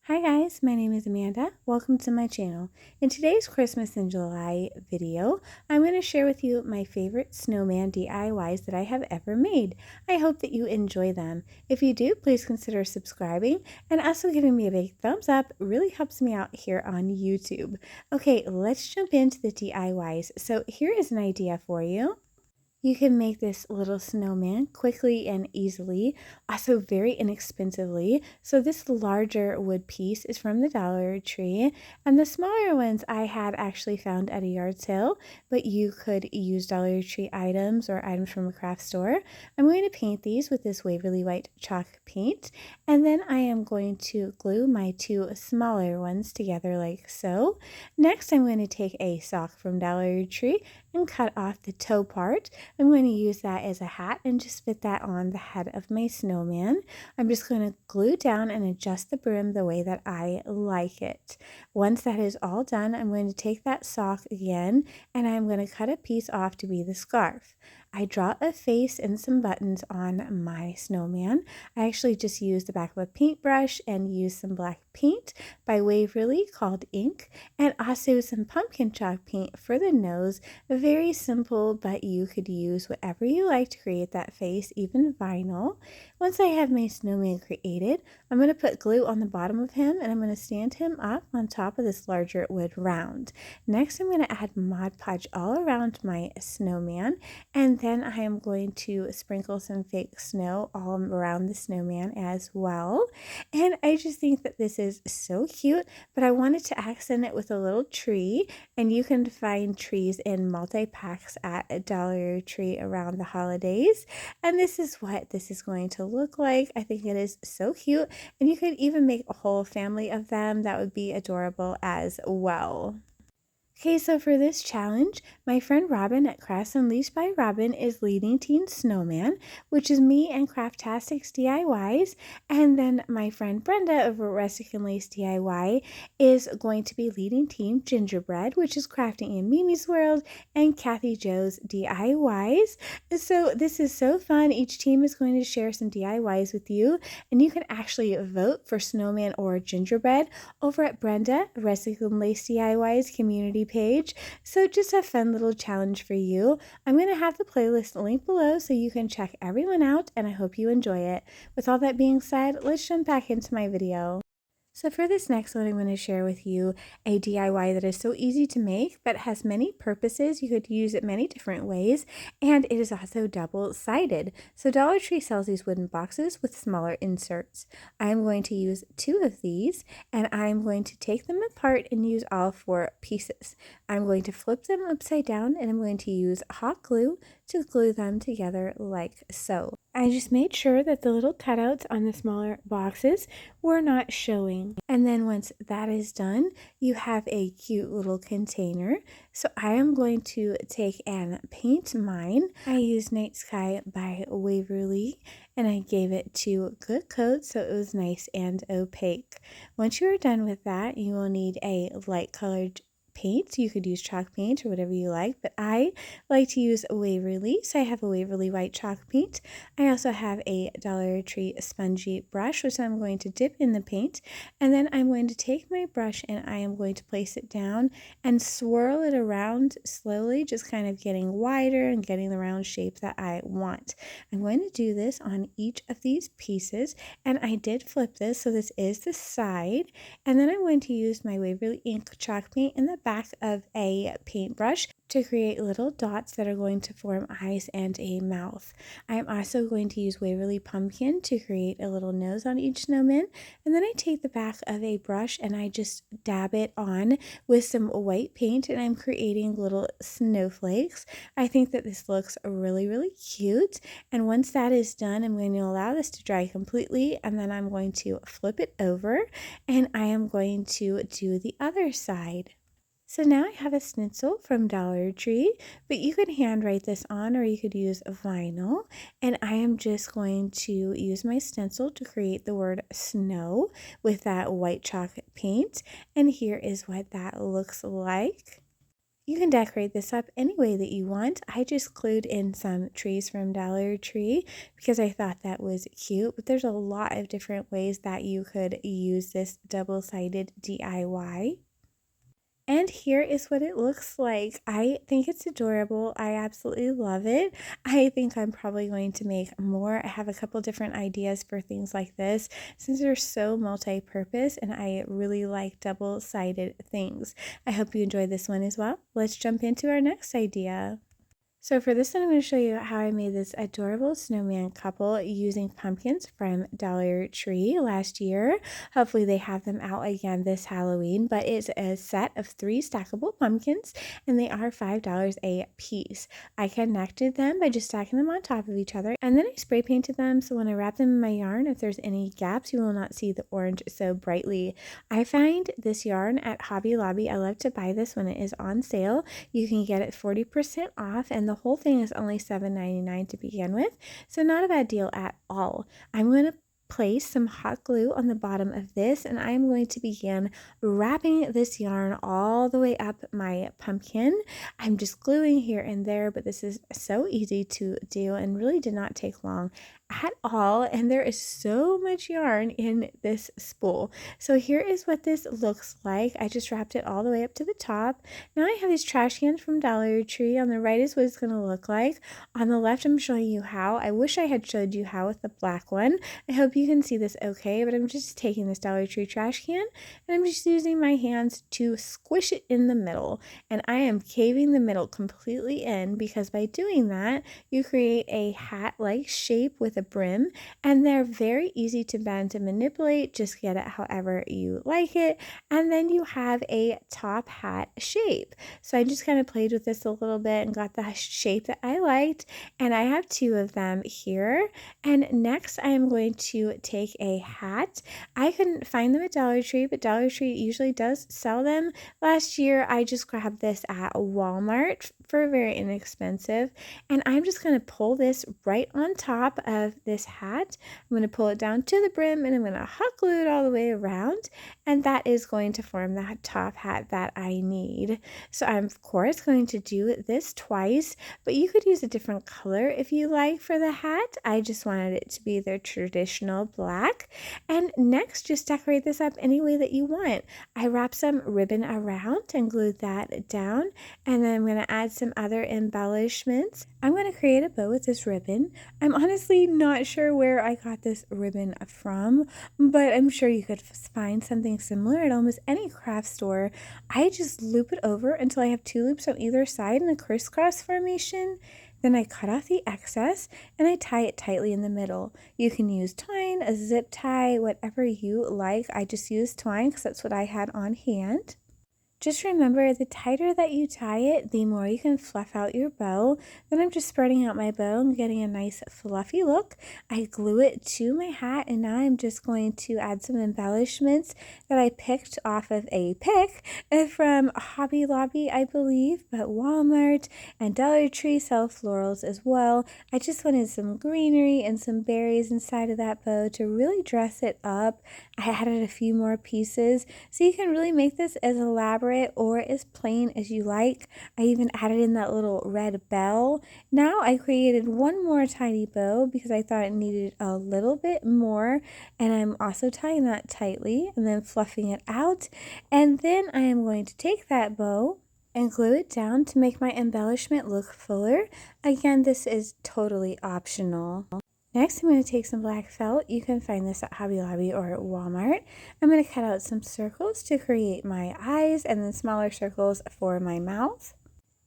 Hi guys, my name is Amanda. Welcome to my channel. In today's Christmas in July video, I'm going to share with you my favorite snowman DIYs that I have ever made. I hope that you enjoy them. If you do, please consider subscribing and also giving me a big thumbs up. It really helps me out here on YouTube. Okay, let's jump into the DIYs. So here is an idea for you. You can make this little snowman quickly and easily, also very inexpensively. So this larger wood piece is from the Dollar Tree, and the smaller ones I had actually found at a yard sale, but you could use Dollar Tree items or items from a craft store. I'm going to paint these with this Waverly White chalk paint, and then I am going to glue my two smaller ones together like so. Next, I'm going to take a sock from Dollar Tree and cut off the toe part. I'm going to use that as a hat and just fit that on the head of my snowman. I'm just going to glue down and adjust the brim the way that I like it. Once that is all done, I'm going to take that sock again and I'm going to cut a piece off to be the scarf. I draw a face and some buttons on my snowman. I actually just used the back of a paintbrush and used some black paint by Waverly called Ink, and also some pumpkin chalk paint for the nose. Very simple, but you could use whatever you like to create that face, even vinyl. Once I have my snowman created, I'm going to put glue on the bottom of him and I'm going to stand him up on top of this larger wood round. Next, I'm going to add Mod Podge all around my snowman, and then I am going to sprinkle some fake snow all around the snowman as well. And I just think that this is so cute, but I wanted to accent it with a little tree, and you can find trees in multi-packs at Dollar Tree around the holidays. And this is what this is going to look like. I think it is so cute, and you could even make a whole family of them. That would be adorable as well. Okay, so for this challenge, my friend Robin at Crafts Unleashed by Robin is leading Teen Snowman, which is me and Craftastic's DIYs, and then my friend Brenda over at Rustic and Lace DIY is going to be leading Team Gingerbread, which is crafting in Mimi's World, and Kathy Joe's DIYs. So this is so fun. Each team is going to share some DIYs with you, and you can actually vote for Snowman or Gingerbread over at Brenda, Rustic and Lace DIY's community page. So just a fun little challenge for you. I'm going to have the playlist linked below so you can check everyone out, and I hope you enjoy it. With all that being said, let's jump back into my video. So for this next one, I'm going to share with you a DIY that is so easy to make, but has many purposes. You could use it many different ways, and it is also double-sided. So Dollar Tree sells these wooden boxes with smaller inserts. I'm going to use two of these, and I'm going to take them apart and use all four pieces. I'm going to flip them upside down, and I'm going to use hot glue to glue them together like so. I just made sure that the little cutouts on the smaller boxes were not showing. And then once that is done, you have a cute little container. So I am going to take and paint mine. I used Night Sky by Waverly, and I gave it two good coats so it was nice and opaque. Once you are done with that, you will need a light colored paint. You could use chalk paint or whatever you like, but I like to use Waverly, so I have a Waverly white chalk paint. I also have a Dollar Tree spongy brush, which I'm going to dip in the paint, and then I'm going to take my brush and I am going to place it down and swirl it around slowly, just kind of getting wider and getting the round shape that I want. I'm going to do this on each of these pieces, and I did flip this, so this is the side, and then I'm going to use my Waverly ink chalk paint in the back of a paintbrush to create little dots that are going to form eyes and a mouth. I'm also going to use Waverly Pumpkin to create a little nose on each snowman, and then I take the back of a brush and I just dab it on with some white paint, and I'm creating little snowflakes. I think that this looks really cute, and once that is done, I'm going to allow this to dry completely, and then I'm going to flip it over and I am going to do the other side. So now I have a stencil from Dollar Tree, but you could handwrite this on or you could use vinyl. And I am just going to use my stencil to create the word snow with that white chalk paint. And here is what that looks like. You can decorate this up any way that you want. I just glued in some trees from Dollar Tree because I thought that was cute, but there's a lot of different ways that you could use this double-sided DIY. And here is what it looks like. I think it's adorable. I absolutely love it. I think I'm probably going to make more. I have a couple different ideas for things like this since they're so multi-purpose and I really like double-sided things. I hope you enjoyed this one as well. Let's jump into our next idea. So for this one, I'm going to show you how I made this adorable snowman couple using pumpkins from Dollar Tree last year. Hopefully they have them out again this Halloween, but it's a set of 3 stackable pumpkins and they are $5 a piece. I connected them by just stacking them on top of each other and then I spray painted them so when I wrap them in my yarn, if there's any gaps, you will not see the orange so brightly. I find this yarn at Hobby Lobby. I love to buy this when it is on sale. You can get it 40% off and the whole thing is only $7.99 to begin with, so not a bad deal at all. I'm going to place some hot glue on the bottom of this and I'm going to begin wrapping this yarn all the way up my pumpkin. I'm just gluing here and there, but this is so easy to do and really did not take long at all, and there is so much yarn in this spool. So here is what this looks like. I just wrapped it all the way up to the top. Now I have these trash cans from Dollar Tree. On the right is what it's going to look like. On the left I'm showing you how. I wish I had showed you how with the black one. I hope you can see this okay, but I'm just taking this Dollar Tree trash can and I'm just using my hands to squish it in the middle, and I am caving the middle completely in because by doing that you create a hat-like shape with a brim, and they're very easy to bend and manipulate. Just get it however you like it, and then you have a top hat shape. So I just kind of played with this a little bit and got the shape that I liked, and I have 2 of them here. And next I am going to take a hat. I couldn't find them at Dollar Tree, but Dollar Tree usually does sell them. Last year I just grabbed this at Walmart for very inexpensive, and I'm just going to pull this right on top of this hat. I'm going to pull it down to the brim and I'm going to hot glue it all the way around, and that is going to form that top hat that I need. So I'm of course going to do this twice, but you could use a different color if you like for the hat. I just wanted it to be their traditional black. And next, just decorate this up any way that you want. I wrapped some ribbon around and glued that down, and then I'm going to add some other embellishments. I'm going to create a bow with this ribbon. I'm honestly not sure where I got this ribbon from, but I'm sure you could find something similar at almost any craft store. I just loop it over until I have 2 loops on either side in a crisscross formation. Then I cut off the excess and I tie it tightly in the middle. You can use twine, a zip tie, whatever you like. I just used twine because that's what I had on hand. Just remember, the tighter that you tie it, the more you can fluff out your bow. Then I'm just spreading out my bow and getting a nice fluffy look. I glue it to my hat, and now I'm just going to add some embellishments that I picked off of a pick from Hobby Lobby, I believe, but Walmart and Dollar Tree sell florals as well. I just wanted some greenery and some berries inside of that bow to really dress it up. I added a few more pieces, so you can really make this as elaborate or as plain as you like. I even added in that little red bell. Now I created one more tiny bow because I thought it needed a little bit more, and I'm also tying that tightly and then fluffing it out. And then I am going to take that bow and glue it down to make my embellishment look fuller. Again, this is totally optional. Next, I'm going to take some black felt. You can find this at Hobby Lobby or at Walmart. I'm going to cut out some circles to create my eyes and then smaller circles for my mouth.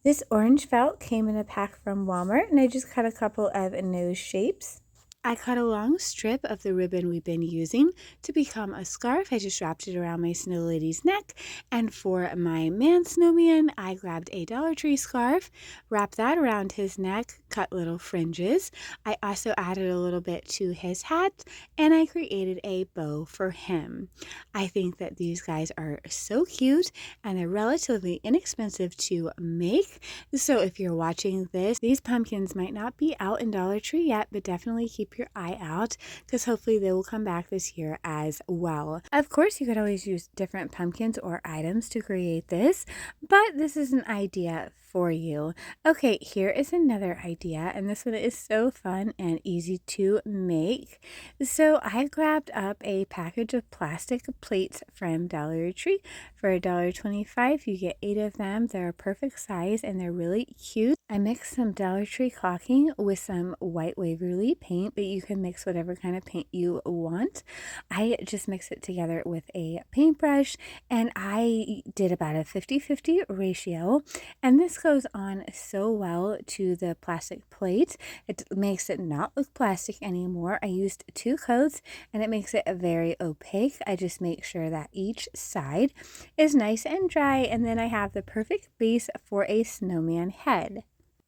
This orange felt came in a pack from Walmart, and I just cut a couple of nose shapes. I cut a long strip of the ribbon we've been using to become a scarf. I just wrapped it around my snow lady's neck, and for my man snowman, I grabbed a Dollar Tree scarf, wrapped that around his neck, cut little fringes. I also added a little bit to his hat, and I created a bow for him. I think that these guys are so cute, and they're relatively inexpensive to make. So if you're watching this, these pumpkins might not be out in Dollar Tree yet, but definitely keep keep your eye out because hopefully they will come back this year as well. Of course, you could always use different pumpkins or items to create this, but this is an idea for you. Okay, here is another idea, and this one is so fun and easy to make. So I grabbed up a package of plastic plates from Dollar Tree for $1.25. You get 8 of them. They're a perfect size and they're really cute. I mixed some Dollar Tree caulking with some white Waverly paint, but you can mix whatever kind of paint you want. I just mixed it together with a paintbrush, and I did about a 50-50 ratio, and this goes on so well to the plastic plate. It makes it not look plastic anymore. I used 2 coats and it makes it very opaque. I just make sure that each side is nice and dry, and then I have the perfect base for a snowman head.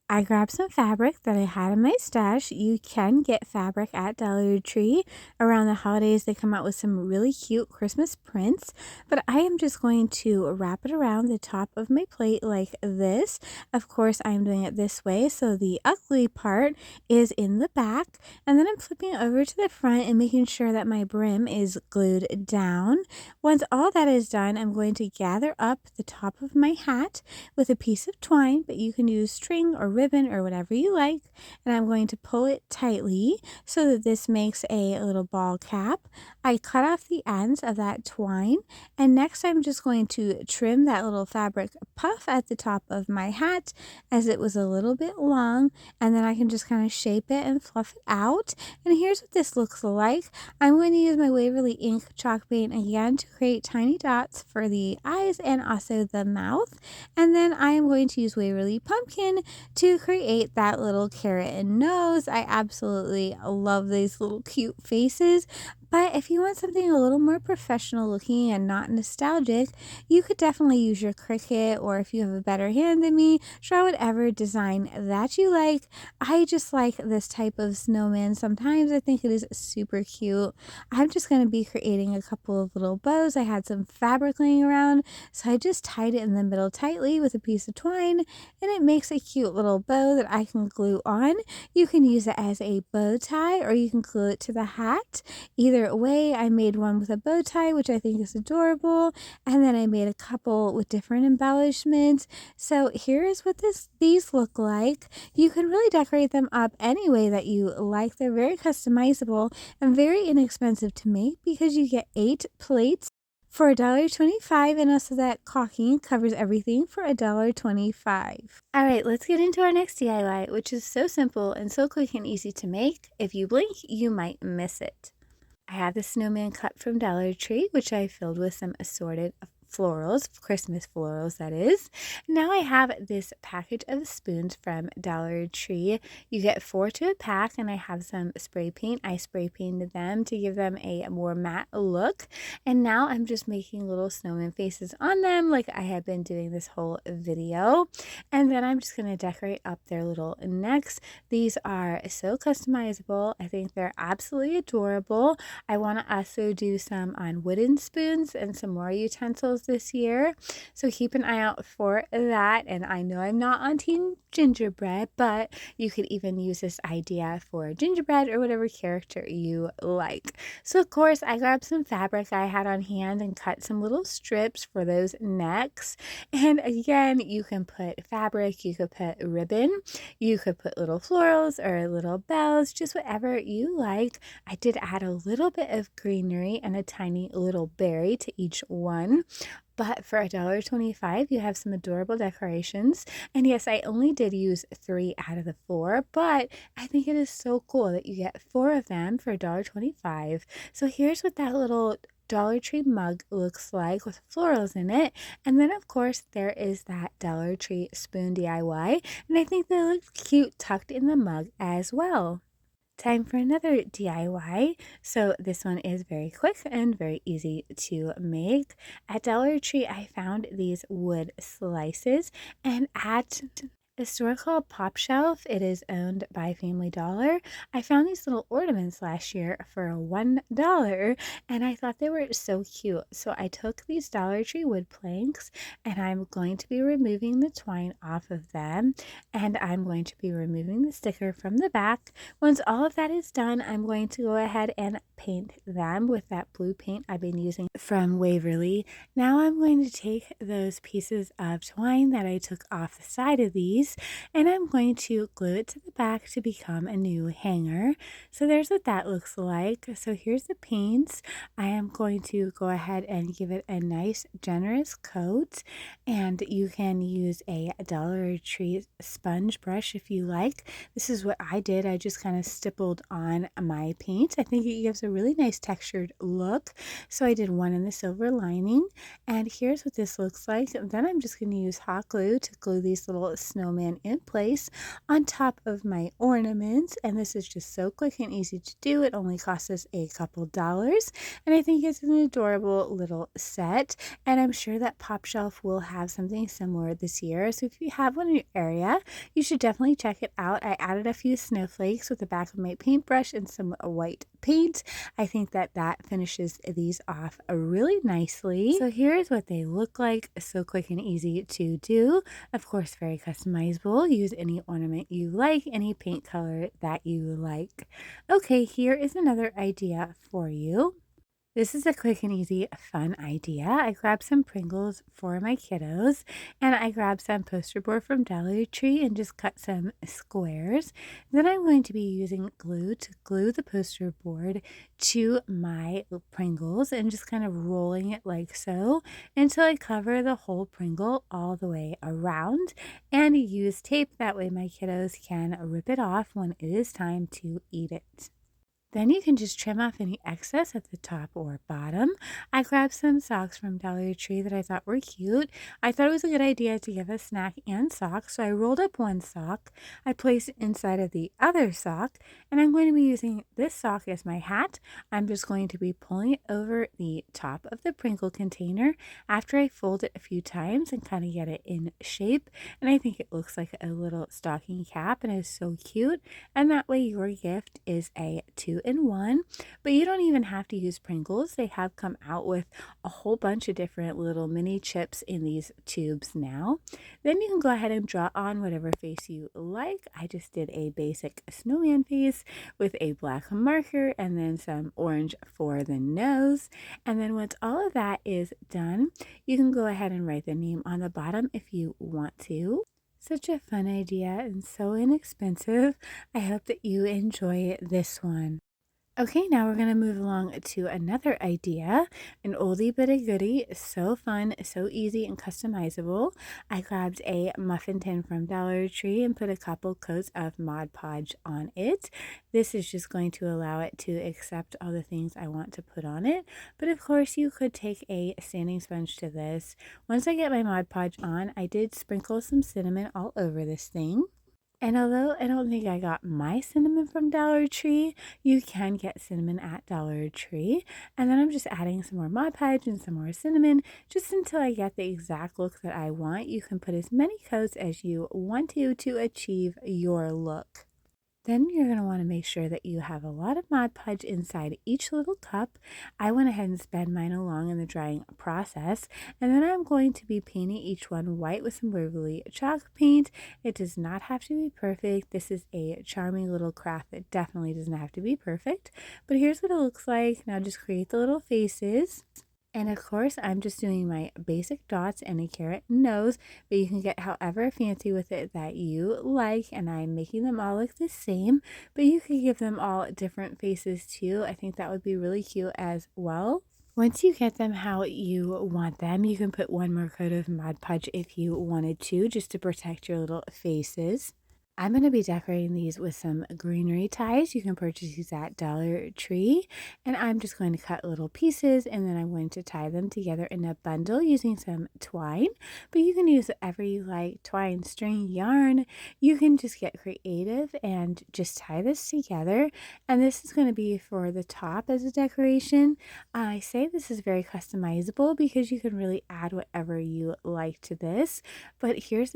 I grabbed some fabric that I had in my stash. You can get fabric at Dollar Tree. Around the holidays, they come out with some really cute Christmas prints, but I am just going to wrap it around the top of my plate like this. Of course, I'm doing it this way, so the ugly part is in the back, and then I'm flipping it over to the front and making sure that my brim is glued down. Once all that is done, I'm going to gather up the top of my hat with a piece of twine, but you can use string or ribbon or whatever you like, and I'm going to pull it tightly so that this makes a little ball cap. I cut off the ends of that twine, and next I'm just going to trim that little fabric puff at the top of my hat as it was a little bit long, and then I can just kind of shape it and fluff it out. And here's what this looks like. I'm going to use my Waverly ink chalk paint again to create tiny dots for the eyes and also the mouth, and then I am going to use Waverly pumpkin to create that little carrot and nose. I absolutely love these little cute faces. But if you want something a little more professional looking and not nostalgic, you could definitely use your Cricut, or if you have a better hand than me, draw whatever design that you like. I just like this type of snowman. Sometimes I think it is super cute. I'm just going to be creating a couple of little bows. I had some fabric laying around, so I just tied it in the middle tightly with a piece of twine, and it makes a cute little bow that I can glue on. You can use it as a bow tie, or you can glue it to the hat. Either way, I made one with a bow tie, which I think is adorable, and then I made a couple with different embellishments. So here is what these look like. You can really decorate them up any way that you like. They're very customizable and very inexpensive to make because you get 8 plates for $1.25, and also that caulking covers everything for $1.25. All right, let's get into our next DIY, which is so simple and so quick and easy to make. If you blink, you might miss it. I have the snowman cut from Dollar Tree, which I filled with some assorted florals, Christmas florals that is. Now I have this package of spoons from Dollar Tree. You get 4 to a pack, and I have some spray paint. I spray painted them to give them a more matte look, and now I'm just making little snowman faces on them like I have been doing this whole video, and then I'm just going to decorate up their little necks. These are so customizable. I think they're absolutely adorable. I want to also do some on wooden spoons and some more utensils this year, so keep an eye out for that. And I know I'm not on Team Gingerbread, but you could even use this idea for Gingerbread or whatever character you like. So of course I grabbed some fabric I had on hand and cut some little strips for those necks. And again, you can put fabric, you could put ribbon, you could put little florals or little bells, just whatever you like. I did add a little bit of greenery and a tiny little berry to each one. But for $1.25, you have some adorable decorations. And yes, I only did use 3 out of the 4, but I think it is so cool that you get 4 of them for $1.25. So here's what that little Dollar Tree mug looks like with florals in it. And then of course there is that Dollar Tree spoon DIY, and I think they look cute tucked in the mug as well. Time for another DIY. So this one is very quick and very easy to make. At Dollar Tree, I found these wood slices, and a store called Pop Shelf. It is owned by Family Dollar. I found these little ornaments last year for $1 and I thought they were so cute. So I took these Dollar Tree wood planks and I'm going to be removing the twine off of them and I'm going to be removing the sticker from the back. Once all of that is done, I'm going to go ahead and paint them with that blue paint I've been using from Waverly. Now I'm going to take those pieces of twine that I took off the side of these and I'm going to glue it to the back to become a new hanger. So there's what that looks like. So here's the paints. I am going to go ahead and give it a nice generous coat, and you can use a Dollar Tree sponge brush if you like. This is what I did. I just kind of stippled on my paint. I think it gives a really nice textured look. So I did one in the silver lining, and here's what this looks like. Then I'm just going to use hot glue to glue these little snowmen in place on top of my ornaments, and this is just so quick and easy to do. It only costs us a couple dollars, and I think it's an adorable little set, and I'm sure that Pop Shelf will have something similar this year. So if you have one in your area, you should definitely check it out. I added a few snowflakes with the back of my paintbrush and some white paint. I think that that finishes these off really nicely. So here's what they look like. So quick and easy to do. Of course, very customizable. Use any ornament you like, any paint color that you like. Okay, here is another idea for you. This is a quick and easy, fun idea. I grabbed some Pringles for my kiddos, and I grabbed some poster board from Dollar Tree and just cut some squares. Then I'm going to be using glue to glue the poster board to my Pringles and just kind of rolling it like so until I cover the whole Pringle all the way around, and use tape. That way my kiddos can rip it off when it is time to eat it. Then you can just trim off any excess at the top or bottom. I grabbed some socks from Dollar Tree that I thought were cute. I thought it was a good idea to give a snack and socks, so I rolled up one sock. I placed it inside of the other sock, and I'm going to be using this sock as my hat. I'm just going to be pulling it over the top of the Pringle container after I fold it a few times and kind of get it in shape. And I think it looks like a little stocking cap and is so cute. And that way your gift is a two-in-one, but you don't even have to use Pringles. They have come out with a whole bunch of different little mini chips in these tubes now. Then you can go ahead and draw on whatever face you like. I just did a basic snowman face with a black marker and then some orange for the nose. And then once all of that is done, you can go ahead and write the name on the bottom if you want to. Such a fun idea and so inexpensive. I hope that you enjoy this one. Okay, now we're going to move along to another idea, an oldie but a goodie. So fun, so easy and customizable. I grabbed a muffin tin from Dollar Tree and put a couple coats of Mod Podge on it. This is just going to allow it to accept all the things I want to put on it. But of course, you could take a sanding sponge to this. Once I get my Mod Podge on, I did sprinkle some cinnamon all over this thing. And although I don't think I got my cinnamon from Dollar Tree, you can get cinnamon at Dollar Tree. And then I'm just adding some more Mod Podge and some more cinnamon just until I get the exact look that I want. You can put as many coats as you want to achieve your look. Then you're going to want to make sure that you have a lot of Mod Podge inside each little cup. I went ahead and sped mine along in the drying process. And then I'm going to be painting each one white with some Waverly chalk paint. It does not have to be perfect. This is a charming little craft that definitely doesn't have to be perfect. But here's what it looks like. Now just create the little faces. And of course, I'm just doing my basic dots and a carrot nose, but you can get however fancy with it that you like. And I'm making them all look the same, but you could give them all different faces too. I think that would be really cute as well. Once you get them how you want them, you can put one more coat of Mod Podge if you wanted to, just to protect your little faces. I'm going to be decorating these with some greenery ties. You can purchase these at Dollar Tree. And I'm just going to cut little pieces and then I'm going to tie them together in a bundle using some twine. But you can use whatever you like, twine, string, yarn. You can just get creative and just tie this together. And this is going to be for the top as a decoration. I say this is very customizable because you can really add whatever you like to this. But here is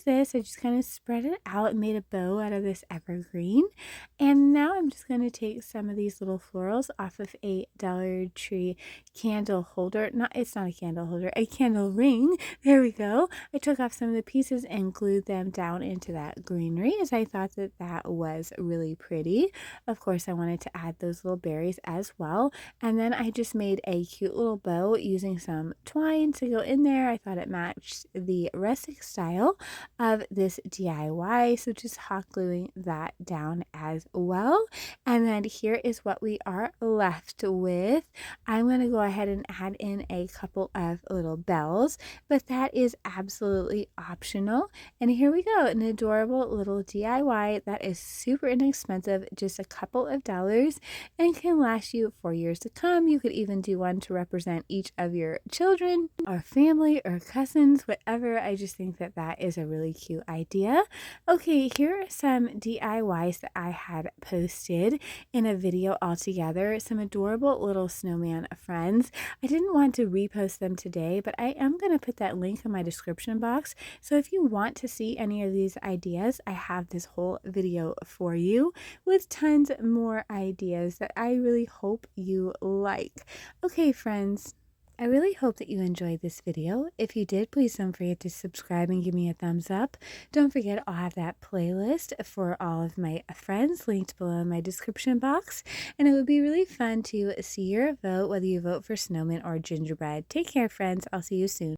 this. I just kind of spread it out and made a bow out of this evergreen. And now I'm just going to take some of these little florals off of a Dollar Tree candle holder. It's not a candle holder, a candle ring. There we go. I took off some of the pieces and glued them down into that greenery as I thought that that was really pretty. Of course, I wanted to add those little berries as well. And then I just made a cute little bow using some twine to go in there. I thought it matched the rustic style of this DIY. So just hot gluing that down as well. And then here is what we are left with. I'm going to go ahead and add in a couple of little bells, but that is absolutely optional. And here we go, an adorable little DIY that is super inexpensive, just a couple of dollars, and can last you for years to come. You could even do one to represent each of your children or family or cousins, whatever. I just think that that is a really cute idea. Okay, here are some DIYs that I had posted in a video all together. Some adorable little snowman friends. I didn't want to repost them today, but I am going to put that link in my description box. So if you want to see any of these ideas, I have this whole video for you with tons more ideas that I really hope you like. Okay, friends. I really hope that you enjoyed this video. If you did, please don't forget to subscribe and give me a thumbs up. Don't forget, I'll have that playlist for all of my friends linked below in my description box. And it would be really fun to see your vote, whether you vote for Snowman or Gingerbread. Take care, friends. I'll see you soon.